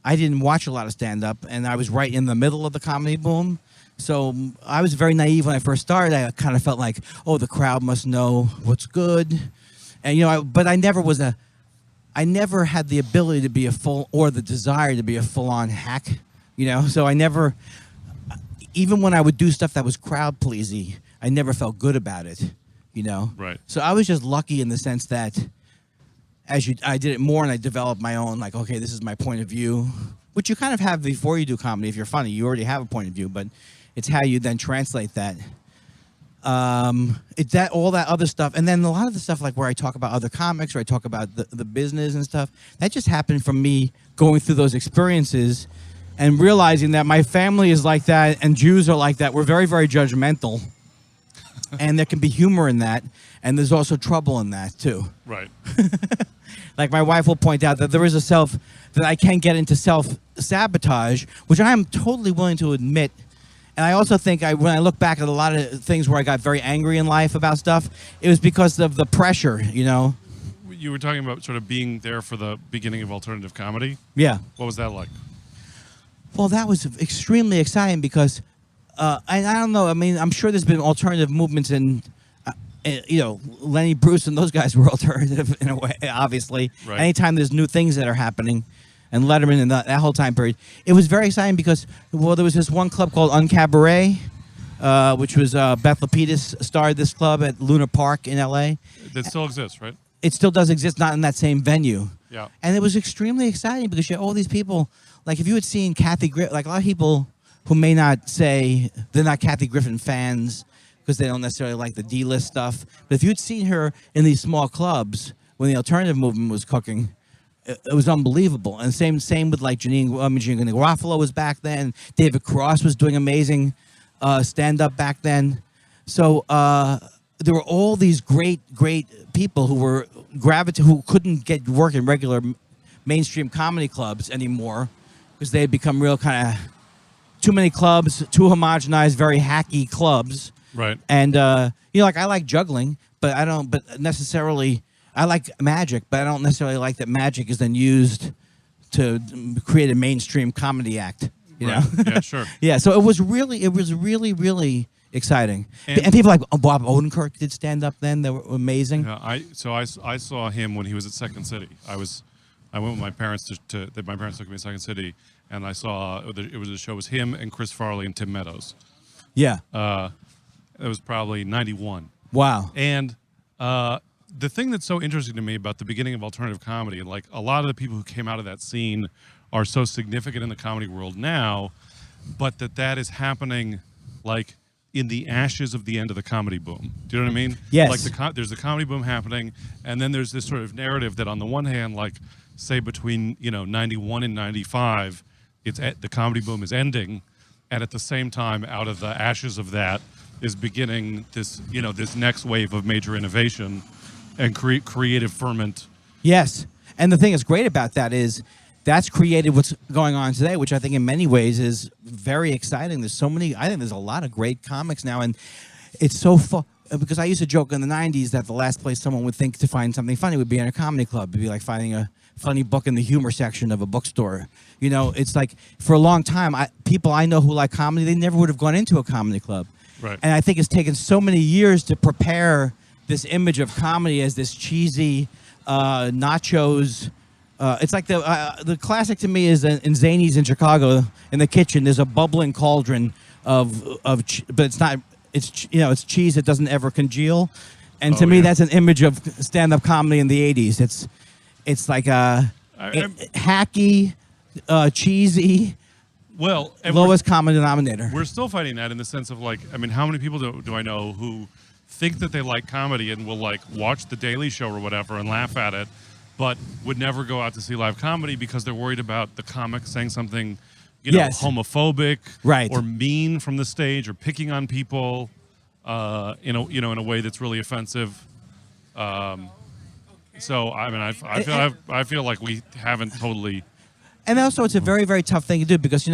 I didn't watch a lot of stand-up, and I was right in the middle of the comedy boom. So I was very naive when I first started. I kind of felt like, oh, the crowd must know what's good. And, but I never had the ability to be or the desire to be a full-on hack, So I never, even when I would do stuff that was crowd-pleasing, I never felt good about it, Right. So I was just lucky in the sense that I did it more and I developed my own, like, okay, this is my point of view, which you kind of have before you do comedy. If you're funny, you already have a point of view, but it's how you then translate that. It's all that other stuff. And then a lot of the stuff like where I talk about other comics or I talk about the business and stuff, that just happened from me going through those experiences and realizing that my family is like that and Jews are like that. We're very, very judgmental. And there can be humor in that. And there's also trouble in that, too. Right. Like my wife will point out that there is that I can get into self-sabotage, which I am totally willing to admit. And I also think when I look back at a lot of things where I got very angry in life about stuff, it was because of the pressure, You were talking about sort of being there for the beginning of alternative comedy. Yeah. What was that like? Well, that was extremely exciting because, I don't know, I mean, I'm sure there's been alternative movements in, Lenny Bruce and those guys were alternative in a way, obviously. Right. Anytime there's new things that are happening, and Letterman and that whole time period, it was very exciting because, well, there was this one club called Uncabaret, which was Beth Lapidus started this club at Luna Park in L.A. That still exists, right? It still does exist, not in that same venue. Yeah. And it was extremely exciting because you had all these people, like if you had seen Kathy Griffin, like a lot of people who may not say they're not Kathy Griffin fans because they don't necessarily like the D-list stuff, but if you'd seen her in these small clubs when the alternative movement was cooking, it was unbelievable. And same with like Janine Garofalo was back then. David Cross was doing amazing stand-up back then. So there were all these great people who were who couldn't get work in regular mainstream comedy clubs anymore because they had become real kind of too many clubs, too homogenized, very hacky clubs. Right. And like I like juggling, but I don't. But necessarily. I like magic, but I don't necessarily like that magic is then used to create a mainstream comedy act. You know? Yeah, sure. Yeah, so it was really exciting. And people like Bob Odenkirk did stand up then. They were amazing. Yeah, I saw him when he was at Second City. I went with my parents my parents took me to Second City, and I saw the show was him and Chris Farley and Tim Meadows. Yeah. It was probably 91. Wow. And the thing that's so interesting to me about the beginning of alternative comedy, and like a lot of the people who came out of that scene are so significant in the comedy world now, but that is happening like in the ashes of the end of the comedy boom. Do you know what I mean? Yes. Like there's the comedy boom happening, and then there's this sort of narrative that on the one hand, like say between 91 and 95, the comedy boom is ending, and at the same time, out of the ashes of that is beginning this this next wave of major innovation and creative ferment. Yes. And the thing that's great about that is that's created what's going on today, which I think in many ways is very exciting. I think there's a lot of great comics now, and it's so fun. Because I used to joke in the 90s that the last place someone would think to find something funny would be in a comedy club. It'd be like finding a funny book in the humor section of a bookstore. It's like for a long time, people I know who like comedy, they never would have gone into a comedy club. Right. And I think it's taken so many years to prepare this image of comedy as this cheesy nachos. It's like the classic to me is in Zanies in Chicago. In the kitchen, there's a bubbling cauldron but it's not. It's cheese that doesn't ever congeal, and to me that's an image of stand-up comedy in the '80s. It's like hacky, cheesy. Well, lowest common denominator. We're still fighting that in the sense of like, I mean, how many people do I know who think that they like comedy and will like watch The Daily Show or whatever and laugh at it, but would never go out to see live comedy because they're worried about the comic saying something Yes. homophobic, Right. or mean from the stage, or picking on people, in a way that's really offensive. So I mean, I feel like we haven't totally. And also, it's a very, very tough thing to do because,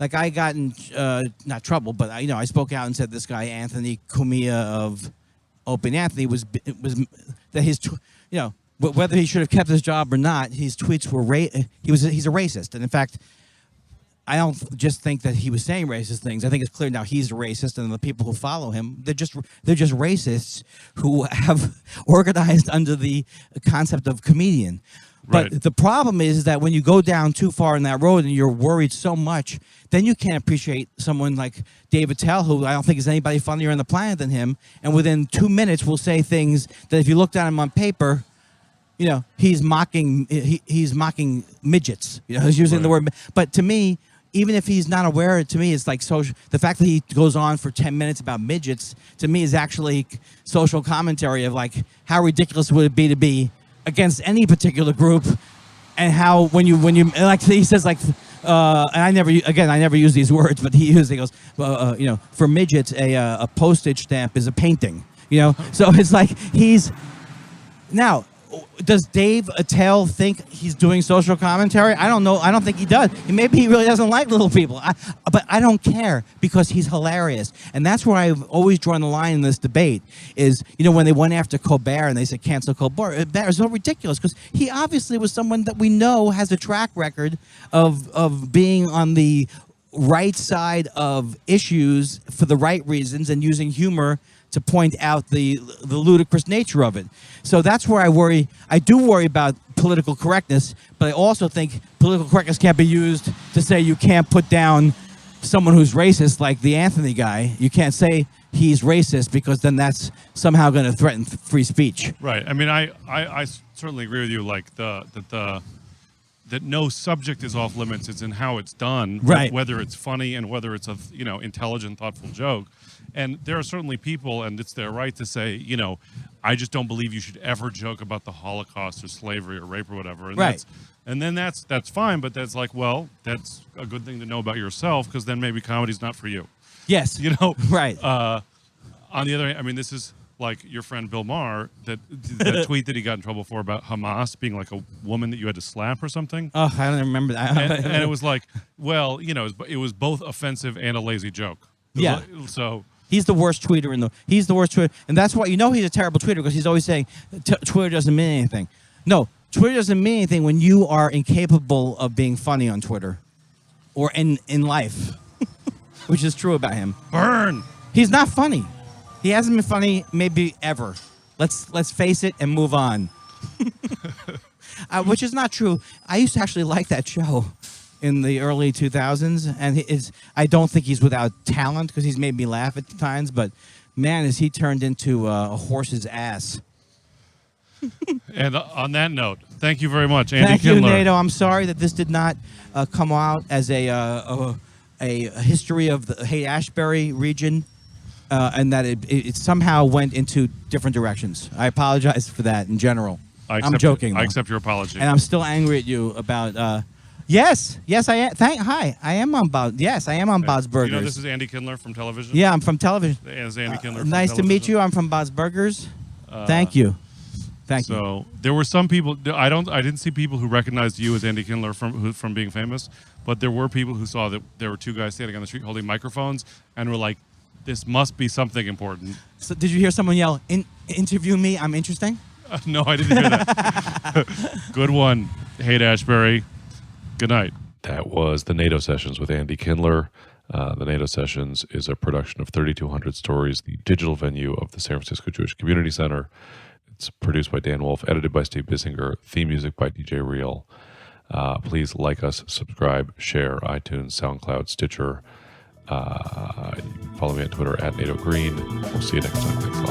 like I got in, not trouble, but I spoke out and said this guy, Anthony Cumia of Opie and Anthony, was that his, whether he should have kept his job or not, his tweets were, he's a racist. And in fact, I don't just think that he was saying racist things. I think it's clear now he's a racist, and the people who follow him, they're just racists who have organized under the concept of comedian. But Right. the problem is that when you go down too far in that road and you're worried so much, then you can't appreciate someone like David Tell, who I don't think is anybody funnier on the planet than him, and within 2 minutes will say things that if you looked at him on paper, he's mocking midgets. He's using the word. But to me, even if he's not aware, to me, it's like social. The fact that he goes on for 10 minutes about midgets, to me, is actually social commentary of like how ridiculous would it be to be against any particular group, and how when you like he says like, and I never use these words, but he goes, for midgets, a postage stamp is a painting. So it's like he's now. Does Dave Attell think he's doing social commentary? I don't know. I don't think he does. Maybe he really doesn't like little people. But I don't care because he's hilarious. And that's where I've always drawn the line in this debate is, when they went after Colbert and they said cancel Colbert, that was so ridiculous because he obviously was someone that we know has a track record of being on the right side of issues for the right reasons and using humor to point out the ludicrous nature of it. So that's where I worry. I do worry about political correctness, but I also think political correctness can't be used to say you can't put down someone who's racist, like the Anthony guy. You can't say he's racist because then that's somehow going to threaten free speech. Right. I mean, I certainly agree with you. Like that no subject is off limits. It's in how it's done, right? Whether it's funny and whether it's a intelligent, thoughtful joke. And there are certainly people, and it's their right to say, I just don't believe you should ever joke about the Holocaust or slavery or rape or whatever. And right. That's fine, but that's like, well, that's a good thing to know about yourself because then maybe comedy's not for you. Yes. Right. On the other hand, I mean, this is like your friend Bill Maher, that tweet that he got in trouble for about Hamas being like a woman that you had to slap or something. Oh, I don't remember that. and it was like, well, it was both offensive and a lazy joke. Yeah. So he's the worst tweeter he's the worst tweeter, and that's why he's a terrible tweeter because he's always saying Twitter doesn't mean anything. No, Twitter doesn't mean anything when you are incapable of being funny on Twitter or in life, which is true about him. Burn. He's not funny. He hasn't been funny maybe ever. Let's face it and move on. Which is not true. I used to actually like that show in the early 2000s, and I don't think he's without talent because he's made me laugh at times, but man, is he turned into a horse's ass. And on that note, thank you very much, Andy Thank Kindler. you, Nato. I'm sorry that this did not come out as a history of the Haight-Ashbury region, and that it somehow went into different directions. I apologize for that in general. I'm joking. I accept your apology. And I'm still angry at you about... Yes, I am. Hi, I am on Bob's. Yes, I am on Bob's Burgers. This is Andy Kindler from television? Yeah, I'm from television. As Andy Kindler from nice television. to meet you. I'm from Bob's Burgers. Thank you. Thank you. So there were some people. I didn't see people who recognized you as Andy Kindler from being famous, but there were people who saw that there were two guys standing on the street holding microphones and were like, "This must be something important." So did you hear someone yell, "Interview me? I'm interesting"? No, I didn't hear that. Good one, Haight-Ashbury. Good night. That was the NATO Sessions with Andy Kindler. The NATO Sessions is a production of 3200 Stories, the digital venue of the San Francisco Jewish Community Center. It's produced by Dan Wolf, edited by Steve Bissinger, theme music by DJ Real. Please like us, subscribe, share, iTunes, SoundCloud, Stitcher. Follow me on Twitter at Nato Green. We'll see you next time. Thanks a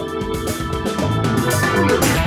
lot.